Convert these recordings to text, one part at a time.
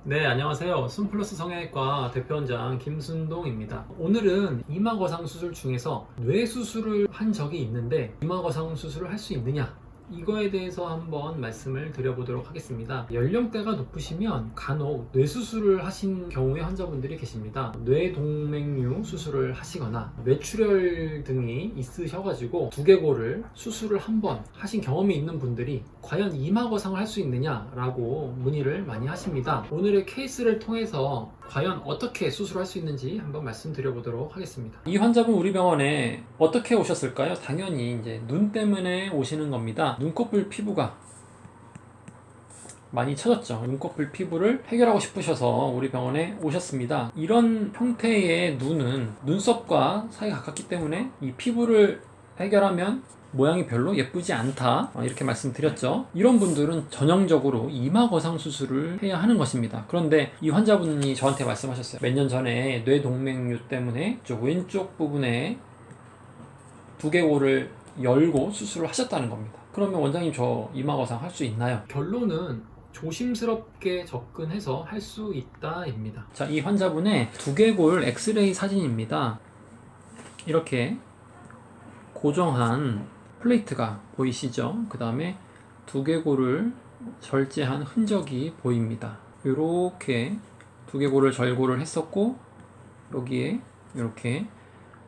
네, 안녕하세요. 순플러스 성형외과 대표원장 김순동입니다. 오늘은 이마거상 수술 중에서 뇌 수술을 한 적이 있는데 이마거상 수술을 할 수 있느냐? 이거에 대해서 한번 말씀을 드려보도록 하겠습니다. 연령대가 높으시면 간혹 뇌수술을 하신 경우의 환자분들이 계십니다. 뇌동맥류 수술을 하시거나 뇌출혈 등이 있으셔가지고 두개골을 수술을 한번 하신 경험이 있는 분들이 과연 이마거상을 할 수 있느냐라고 문의를 많이 하십니다. 오늘의 케이스를 통해서 과연 어떻게 수술할 수 있는지 한번 말씀드려보도록 하겠습니다. 이 환자분 우리 병원에 어떻게 오셨을까요? 당연히 이제 눈 때문에 오시는 겁니다. 눈꺼풀 피부가 많이 처졌죠. 눈꺼풀 피부를 해결하고 싶으셔서 우리 병원에 오셨습니다. 이런 형태의 눈은 눈썹과 사이가 가깝기 때문에 이 피부를 해결하면 모양이 별로 예쁘지 않다, 이렇게 말씀드렸죠. 이런 분들은 전형적으로 이마거상 수술을 해야 하는 것입니다. 그런데 이 환자분이 저한테 말씀하셨어요. 몇 년 전에 뇌동맥류 때문에 왼쪽 부분에 두개골을 열고 수술을 하셨다는 겁니다. 그러면 원장님, 저 이마거상 할 수 있나요? 결론은 조심스럽게 접근해서 할 수 있다입니다. 자, 이 환자분의 두개골 엑스레이 사진입니다. 이렇게 고정한 플레이트가 보이시죠? 그 다음에 두개골을 절제한 흔적이 보입니다. 이렇게 두개골을 절골을 했었고, 여기에 이렇게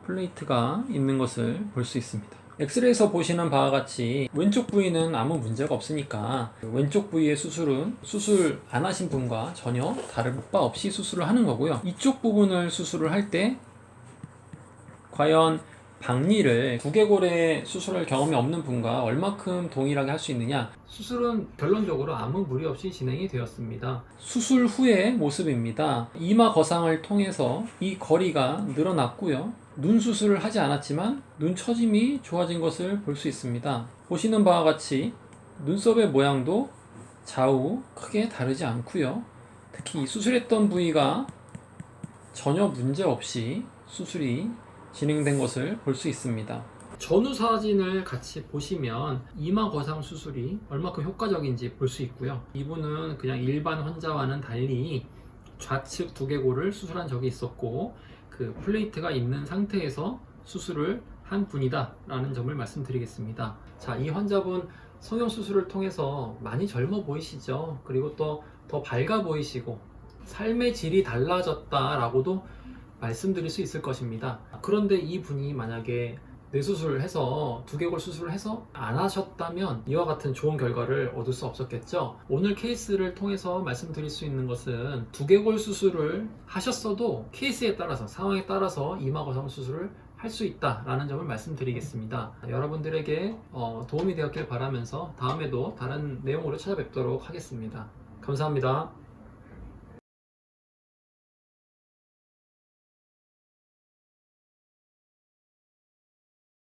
플레이트가 있는 것을 볼 수 있습니다. 엑스레이에서 보시는 바와 같이 왼쪽 부위는 아무 문제가 없으니까 왼쪽 부위의 수술은 수술 안 하신 분과 전혀 다를 바 없이 수술을 하는 거고요. 이쪽 부분을 수술을 할 때 과연 박리를 두개골에 수술할 경험이 없는 분과 얼마큼 동일하게 할 수 있느냐? 수술은 결론적으로 아무 무리 없이 진행이 되었습니다. 수술 후의 모습입니다. 이마 거상을 통해서 이 거리가 늘어났고요. 눈 수술을 하지 않았지만 눈 처짐이 좋아진 것을 볼 수 있습니다. 보시는 바와 같이 눈썹의 모양도 좌우 크게 다르지 않고요. 특히 이 수술했던 부위가 전혀 문제 없이 수술이 진행된 것을 볼 수 있습니다. 전후 사진을 같이 보시면 이마 거상 수술이 얼마큼 효과적인지 볼 수 있고요. 이분은 그냥 일반 환자와는 달리 좌측 두개골을 수술한 적이 있었고, 그 플레이트가 있는 상태에서 수술을 한 분이다 라는 점을 말씀드리겠습니다. 자, 이 환자분 성형수술을 통해서 많이 젊어 보이시죠? 그리고 또 더 밝아 보이시고 삶의 질이 달라졌다 라고도 말씀드릴 수 있을 것입니다. 그런데 이 분이 만약에 뇌수술을 해서 두개골 수술을 해서 안 하셨다면 이와 같은 좋은 결과를 얻을 수 없었겠죠. 오늘 케이스를 통해서 말씀드릴 수 있는 것은 두개골 수술을 하셨어도 케이스에 따라서, 상황에 따라서 이마거상 수술을 할 수 있다라는 점을 말씀드리겠습니다. 여러분들에게 도움이 되었길 바라면서 다음에도 다른 내용으로 찾아뵙도록 하겠습니다. 감사합니다.